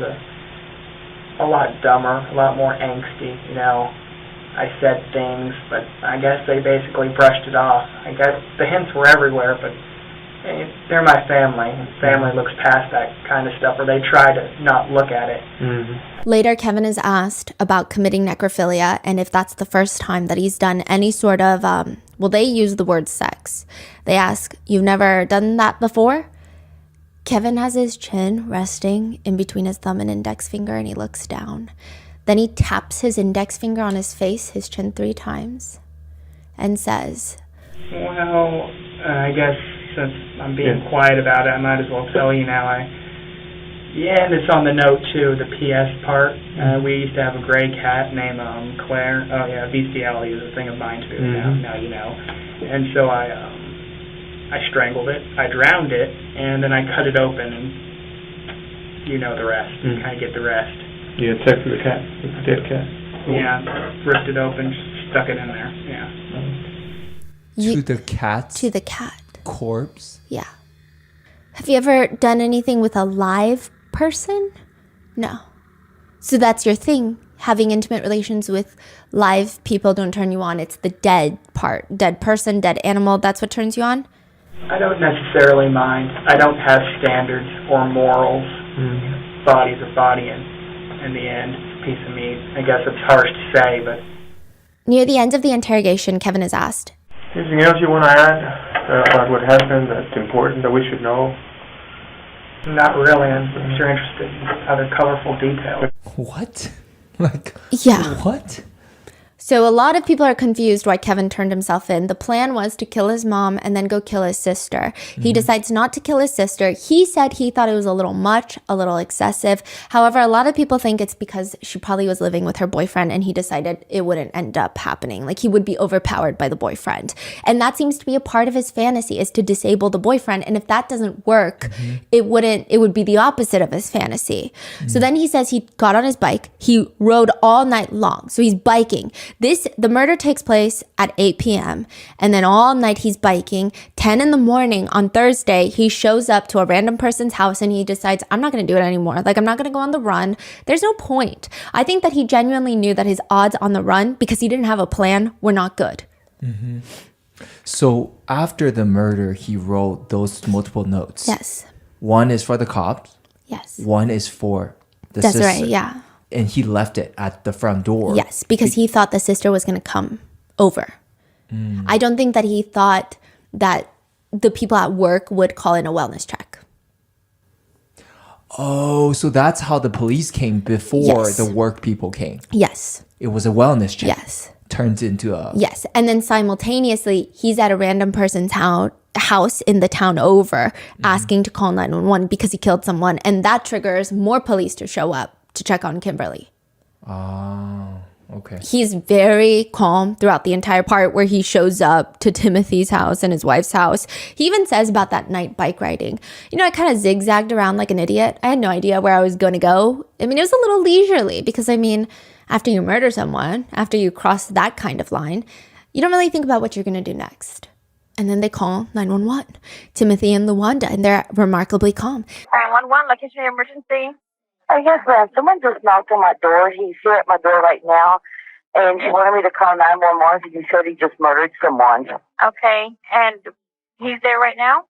a lot dumber, a lot more angsty, you know. I said things, but I guess they basically brushed it off. I guess the hints were everywhere, but they're my family. And family looks past that kind of stuff, or they try to not look at it. Mm-hmm. Later, Kevin is asked about committing necrophilia and if that's the first time that he's done any sort of, they use the word sex. They ask, you've never done that before? Kevin has his chin resting in between his thumb and index finger and he looks down. Then he taps his index finger on his face, his chin 3 times, and says, Well, I guess since I'm being quiet about it, I might as well tell you now. Yeah, and it's on the note too, the PS part. We used to have a gray cat named Claire. Oh yeah, bestiality is a thing of mine too. Now you know. And so I strangled it, I drowned it, and then I cut it open, and you know the rest. Kind of get the rest. You had sex with the cat, with the dead cat. Yeah, ripped it open, stuck it in there. Yeah. To the cat? To the cat. Corpse? Yeah. Have you ever done anything with a live person? No. So that's your thing. Having intimate relations with live people don't turn you on. It's the dead part. Dead person, dead animal. That's what turns you on? I don't necessarily mind. I don't have standards or morals. Body's a body, and in the end, it's a piece of meat. I guess it's harsh to say, but... Near the end of the interrogation, Kevin is asked, Anything else you want to add about what happened that's important that we should know? Not really, unless you're interested in other colorful details. What? Like, yeah. What? So a lot of people are confused why Kevin turned himself in. The plan was to kill his mom and then go kill his sister. He decides not to kill his sister. He said he thought it was a little much, a little excessive. However, a lot of people think it's because she probably was living with her boyfriend and he decided it wouldn't end up happening. Like he would be overpowered by the boyfriend. And that seems to be a part of his fantasy, is to disable the boyfriend. And if that doesn't work, it would be the opposite of his fantasy. So then he says he got on his bike. He rode all night long. So he's biking. The murder takes place at 8 p.m. and then all night he's biking. 10 in the morning on Thursday, he shows up to a random person's house and he decides, I'm not going to do it anymore. Like, I'm not going to go on the run. There's no point. I think that he genuinely knew that his odds on the run, because he didn't have a plan, were not good. So after the murder, he wrote those multiple notes. Yes. One is for the cops. Yes. One is for the That's sister. right, yeah. And he left it at the front door. Yes, because he thought the sister was going to come over. I don't think that he thought that the people at work would call in a wellness check. Oh, so that's how the police came before the work people came. Yes. It was a wellness check. Yes. Turns into a... Yes. And then simultaneously, he's at a random person's house in the town over asking to call 911 because he killed someone. And that triggers more police to show up to check on Kimberly. Oh, okay. He's very calm throughout the entire part where he shows up to Timothy's house and his wife's house. He even says about that night bike riding. You know, I kind of zigzagged around like an idiot. I had no idea where I was going to go. I mean, it was a little leisurely because, I mean, after you murder someone, after you cross that kind of line, you don't really think about what you're going to do next. And then they call 911. Timothy and Luanda, and they're remarkably calm. 911, location emergency. Yes, ma'am. Someone just knocked on my door. He's here at my door right now, and he wanted me to call 911 because he said he just murdered someone. Okay, and he's there right now?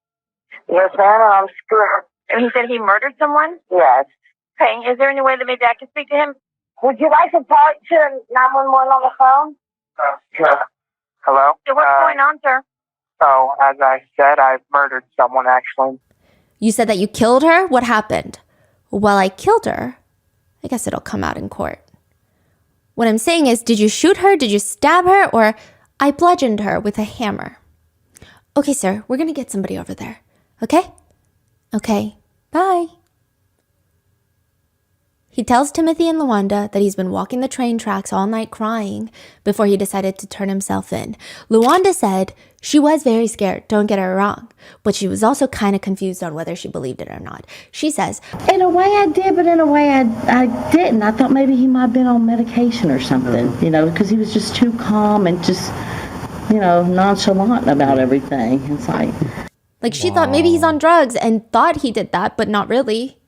Yes, ma'am. I'm scared. And he said he murdered someone? Yes. Okay, is there any way that maybe I can speak to him? Would you like to talk to 911 on the phone? Hello? What's going on, sir? So, as I said, I murdered someone, actually. You said that you killed her? What happened? Well, I killed her. I guess it'll come out in court. What I'm saying is, did you shoot her? Did you stab her? Or I bludgeoned her with a hammer. Okay, sir, we're going to get somebody over there. Okay? Okay, bye. He tells Timothy and Luanda that he's been walking the train tracks all night crying before he decided to turn himself in. Luanda said she was very scared, don't get her wrong, but she was also kind of confused on whether she believed it or not. She says, in a way I did, but in a way I didn't. I thought maybe he might have been on medication or something, you know, because he was just too calm and just, you know, nonchalant about everything. It's like she thought maybe he's on drugs and thought he did that, but not really.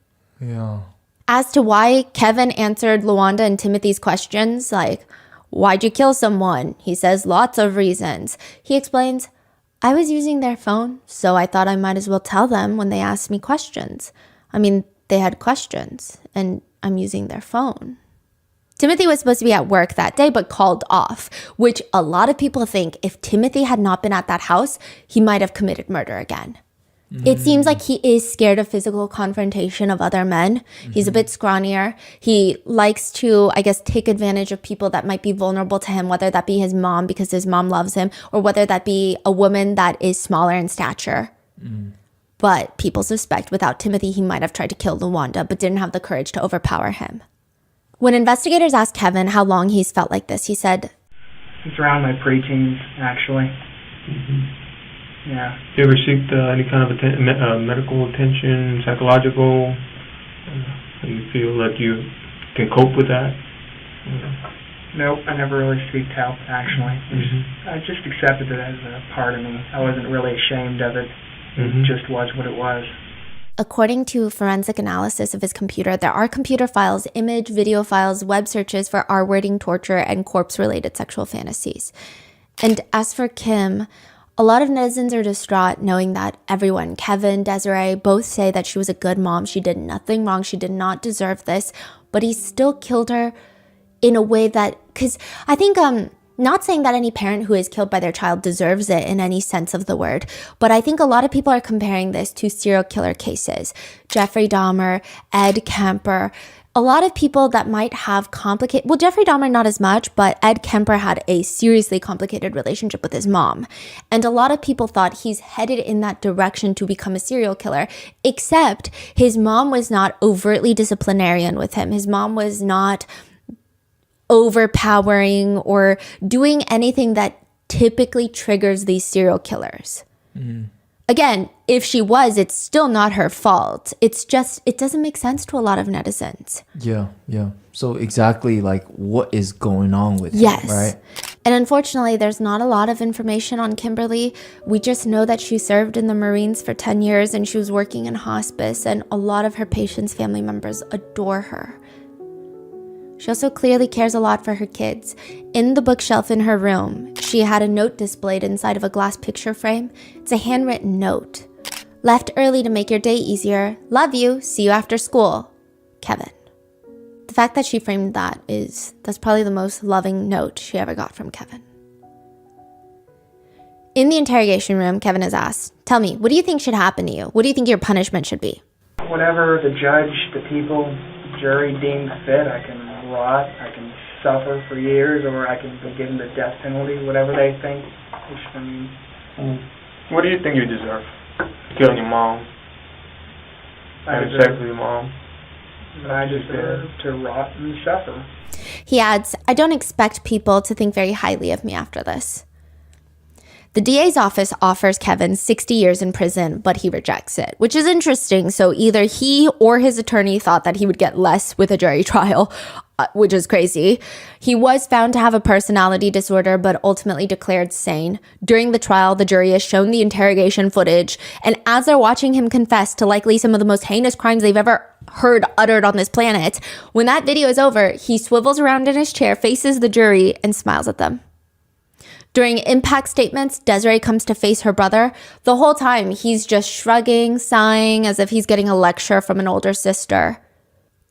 Yeah. As to why Kevin answered Luanda and Timothy's questions, like, why'd you kill someone? He says lots of reasons. He explains, I was using their phone, so I thought I might as well tell them when they asked me questions. I mean, they had questions, and I'm using their phone. Timothy was supposed to be at work that day, but called off, which a lot of people think if Timothy had not been at that house, he might have committed murder again. It seems like he is scared of physical confrontation of other men. He's a bit scrawnier. He likes to, I guess, take advantage of people that might be vulnerable to him, whether that be his mom because his mom loves him, or whether that be a woman that is smaller in stature. But people suspect without Timothy, he might have tried to kill Luanda, but didn't have the courage to overpower him. When investigators asked Kevin how long he's felt like this, he said, It's around my preteens, actually. Yeah. You ever seek any kind of medical attention, psychological? And you feel like you can cope with that? Nope, I never really seeked help, actually. I just accepted it as a part of me. I wasn't really ashamed of it. It just was what it was. According to forensic analysis of his computer, there are computer files, image, video files, web searches for R-wording, torture, and corpse-related sexual fantasies. And as for Kim, a lot of netizens are distraught knowing that everyone, Kevin, Desiree, both say that she was a good mom. She did nothing wrong. She did not deserve this. But he still killed her in a way that, because I think, not saying that any parent who is killed by their child deserves it in any sense of the word, but I think a lot of people are comparing this to serial killer cases. Jeffrey Dahmer, Ed Kemper, a lot of people that might have complicated, well, Jeffrey Dahmer not as much, but Ed Kemper had a seriously complicated relationship with his mom. And a lot of people thought he's headed in that direction to become a serial killer, except his mom was not overtly disciplinarian with him. His mom was not overpowering or doing anything that typically triggers these serial killers. Again, if she was, it's still not her fault. It's just, it doesn't make sense to a lot of netizens. Yeah. So exactly like what is going on with him, right? And unfortunately, there's not a lot of information on Kimberly. We just know that she served in the Marines for 10 years and she was working in hospice, and a lot of her patients' family members adore her. She also clearly cares a lot for her kids. In the bookshelf in her room, she had a note displayed inside of a glass picture frame. It's a handwritten note. Left early to make your day easier. Love you. See you after school. Kevin. The fact that she framed that's probably the most loving note she ever got from Kevin. In the interrogation room, Kevin is asked, tell me, what do you think should happen to you? What do you think your punishment should be? Whatever the judge, the people, the jury deems fit, I can rot, I can suffer for years, or I can be given the death penalty, whatever they think. What do you think you deserve? Killing your mom? Having sex with your mom? I deserve to rot and suffer. He adds, I don't expect people to think very highly of me after this. The DA's office offers Kevin 60 years in prison, but he rejects it, which is interesting. So either he or his attorney thought that he would get less with a jury trial, which is crazy. He was found to have a personality disorder, but ultimately declared sane. During the trial, the jury is shown the interrogation footage, and as they're watching him confess to likely some of the most heinous crimes they've ever heard uttered on this planet, when that video is over, he swivels around in his chair, faces the jury, and smiles at them. During impact statements, Desiree comes to face her brother. The whole time, he's just shrugging, sighing, as if he's getting a lecture from an older sister.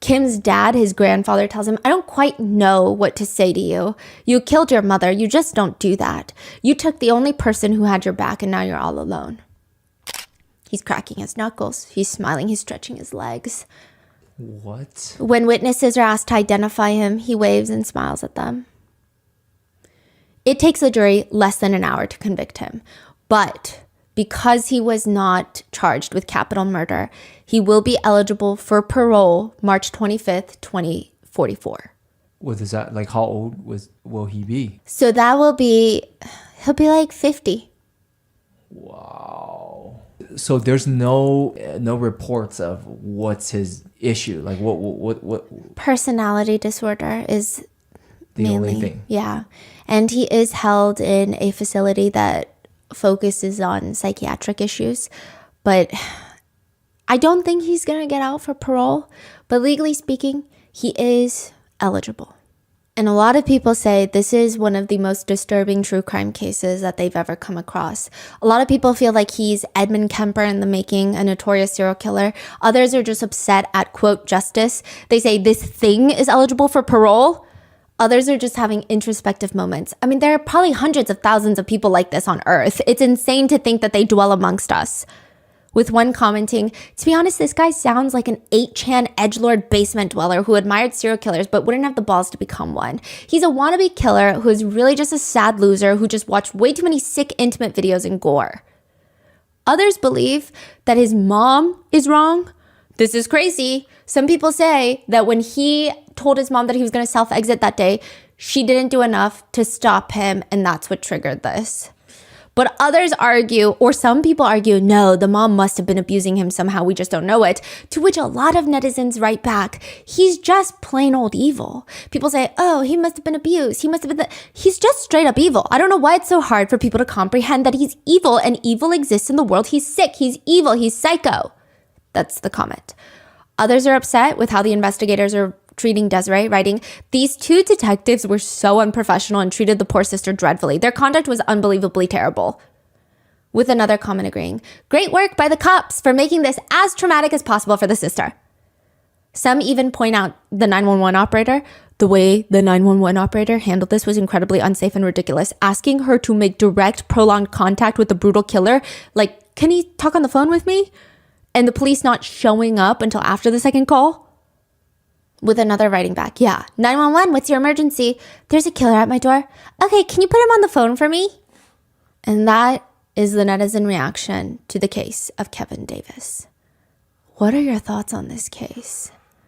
Kim's dad, his grandfather, tells him, I don't quite know what to say to you. You killed your mother. You just don't do that. You took the only person who had your back, and now you're all alone. He's cracking his knuckles. He's smiling. He's stretching his legs. What? When witnesses are asked to identify him, he waves and smiles at them. It takes the jury less than an hour to convict him, but because he was not charged with capital murder, he will be eligible for parole March 25th, 2044. What is that? Like, how old will he be? So that will be, he'll be like 50. Wow. So there's no reports of what's his issue. Like what? Personality disorder is the mainly, only thing. Yeah. And he is held in a facility that focuses on psychiatric issues. But I don't think he's going to get out for parole. But legally speaking, he is eligible. And a lot of people say this is one of the most disturbing true crime cases that they've ever come across. A lot of people feel like he's Edmund Kemper in the making, a notorious serial killer. Others are just upset at, quote, justice. They say this thing is eligible for parole. Others are just having introspective moments. I mean, there are probably hundreds of thousands of people like this on Earth. It's insane to think that they dwell amongst us. With one commenting, to be honest, this guy sounds like an 8chan edgelord basement dweller who admired serial killers but wouldn't have the balls to become one. He's a wannabe killer who is really just a sad loser who just watched way too many sick, intimate videos and gore. Others believe that his mom is wrong. This is crazy. Some people say that when he told his mom that he was going to self-exit that day, she didn't do enough to stop him, and that's what triggered this. But others argue, or some people argue, no, the mom must have been abusing him somehow, we just don't know it. To which a lot of netizens write back, he's just plain old evil. People say, oh, he must have been abused. He's just straight up evil. I don't know why it's so hard for people to comprehend that he's evil and evil exists in the world. He's sick, he's evil, he's psycho. That's the comment. Others are upset with how the investigators are treating Desiree, writing, these two detectives were so unprofessional and treated the poor sister dreadfully. Their conduct was unbelievably terrible. With another comment agreeing, great work by the cops for making this as traumatic as possible for the sister. Some even point out the 911 operator. The way the 911 operator handled this was incredibly unsafe and ridiculous, asking her to make direct, prolonged contact with the brutal killer. Like, can he talk on the phone with me? And the police not showing up until after the second call? With another writing back, yeah, 911, what's your emergency? There's a killer at my door. Okay, can you put him on the phone for me? And that is the netizen reaction to the case of Kevin Davis. What are your thoughts on this case?